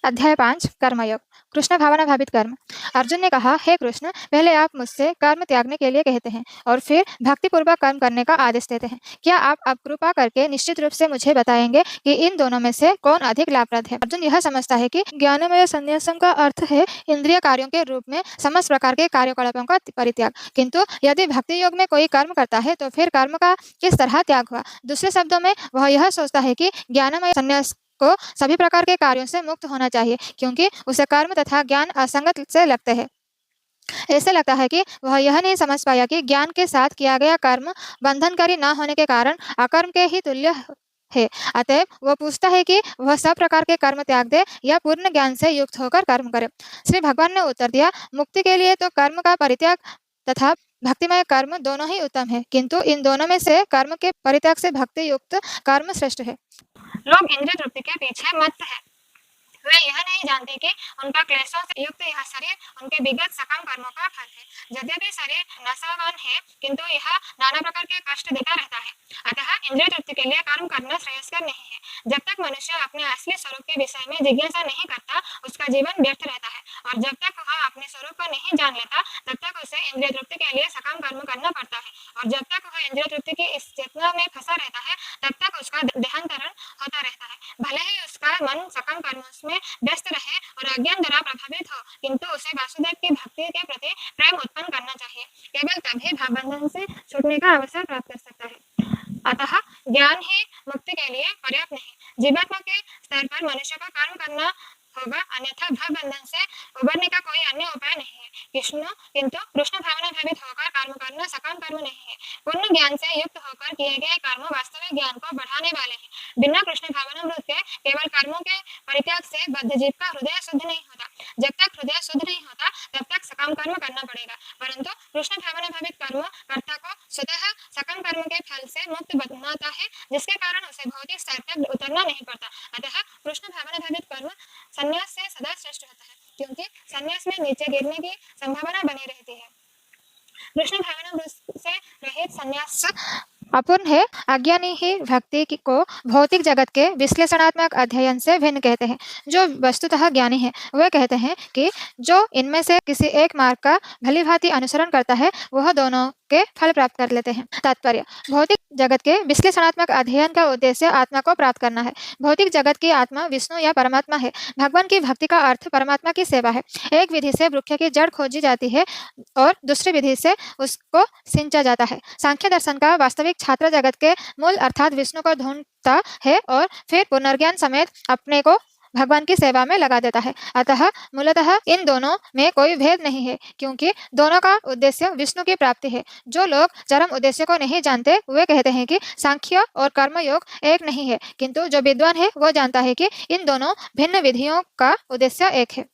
अध्याय 5 कर्मयोग। कृष्ण भावना भावित कर्म। अर्जुन ने कहा, हे कृष्ण, पहले आप मुझसे कर्म त्यागने के लिए कहते हैं और फिर भक्तिपूर्वक कर्म करने का आदेश देते हैं। क्या आप अब कृपा करके निश्चित रूप से मुझे बताएंगे कि इन दोनों में से कौन अधिक लाभप्रद है? अर्जुन यह समझता है कि ज्ञानमय संन्यासम का अर्थ है इंद्रिय कार्यों के रूप में समस्त प्रकार के कार्यकलापों का परित्याग। किंतु यदि भक्ति योग में कोई कर्म करता है तो फिर कर्म का किस तरह त्याग हुआ? दूसरे शब्दों में वह यह सोचता है कि ज्ञानमय संन्यास को सभी प्रकार के कार्यों से मुक्त होना चाहिए, क्योंकि उसे कर्म तथा ज्ञान असंगत से लगते हैं। ऐसे लगता है कि वह यह नहीं समझ पाया कि ज्ञान के साथ किया गया कर्म बंधनकारी न होने के कारण अकर्म के ही तुल्य है। अतएव वह पूछता है कि वह सब प्रकार के कर्म त्याग दे या पूर्ण ज्ञान से युक्त होकर कर्म करे। श्री भगवान ने उत्तर दिया, मुक्ति के लिए तो कर्म का परित्याग तथा भक्तिमय कर्म दोनों ही उत्तम है, किंतु इन दोनों में से कर्म के परित्याग से भक्ति युक्त कर्म श्रेष्ठ है। लोग इंद्रिय तृप्ति के पीछे मत है। वे यह नहीं जानते कि उनका क्लेशों से युक्त यह शरीर उनके विगत सकम कर्मों का फल है। यद्यपि शरीर नशावान है, किंतु यह नाना प्रकार के कष्ट देता रहता है। अतः इंद्रिय तृप्ति के लिए कर्म करना श्रेयस्कर नहीं है। जब तक मनुष्य अपने असली स्वरूप के विषय में जिज्ञासा नहीं करता, उसका जीवन व्यर्थ रहता है, और जब तक वह अपने स्वरूप को नहीं जान लेता, तब तक उसे इंद्रिय तृप्ति के लिए सकम कर्म करना पड़ता है, और जब तक वह इंद्रिय तृप्ति की इस चेतना में फंसा रहता है, तब तक उसका देहांतरण होता रहता है। भले ही उसका मन सकम कर्मों में व्यस्त रहे और अज्ञान द्वारा प्रभावित हो, किंतु उसे वासुदेव की भक्ति के प्रति प्रेम उत्पन्न करना चाहिए। केवल तभी भावबंधन से छूटने का अवसर प्राप्त कर सकता है। अतः ज्ञान ही मुक्ति के लिए पर्याप्त नहीं। जीवात्मा के स्तर पर मनुष्य को कर्म करना होगा, अन्यथा भव बंधन से उबरने का कोई अन्य उपाय नहीं है। किंतु कृष्ण भावना भावित होकर कर्म करना सकम कर्म नहीं है। पूर्ण ज्ञान से युक्त होकर किए गए कर्म वास्तविक ज्ञान को बढ़ाने वाले हैं। बिना कृष्ण भावनामृत के केवल कर्मों के परित्याग से बद्ध जीव का हृदय शुद्ध नहीं होता। जब तक हृदय शुद्ध नहीं होता, तब तक सकम कर्म करना पड़ेगा, परंतु कृष्ण भावना भावित कर्म कर्ता को स्वतः सकम कर्म के फल से मुक्त बनाता है, जिसके कारण उसे भौतिक स्तर तक उतरना नहीं पड़ता। अतः कृष्ण भावना भावित कर्म संन्यास से सदा श्रेष्ठ होता है, क्योंकि संन्यास में नीचे गिरने की संभावना बनी रहती है। कृष्ण भावना से रहित संन्यास अपूर्ण है। अज्ञानी ही भक्ति को भौतिक जगत के विश्लेषणात्मक अध्ययन से भिन्न कहते हैं। जो वस्तुतः ज्ञानी है वे कहते हैं कि जो इनमें से किसी एक मार्ग का भलीभांति अनुसरण करता है, वह दोनों के फल प्राप्त कर लेते हैं। तात्पर्य: भौतिक जगत के विश्लेषणात्मक अध्ययन का उद्देश्य आत्मा को प्राप्त करना है। भौतिक जगत की आत्मा विष्णु या परमात्मा है। भगवान की भक्ति का अर्थ परमात्मा की सेवा है। एक विधि से वृक्ष की जड़ खोजी जाती है और दूसरी विधि से उसको सिंचा जाता है। सांख्य दर्शन का वास्तविक छात्र जगत के मूल अर्थात विष्णु को ढूंढता है और फिर पुनर्ज्ञान समेत अपने को भगवान की सेवा में लगा देता है। अतः मूलतः इन दोनों में कोई भेद नहीं है, क्योंकि दोनों का उद्देश्य विष्णु की प्राप्ति है। जो लोग चरम उद्देश्य को नहीं जानते, वे कहते हैं कि सांख्य और कर्मयोग एक नहीं है, किंतु जो विद्वान है वो जानता है कि इन दोनों भिन्न विधियों का उद्देश्य एक है।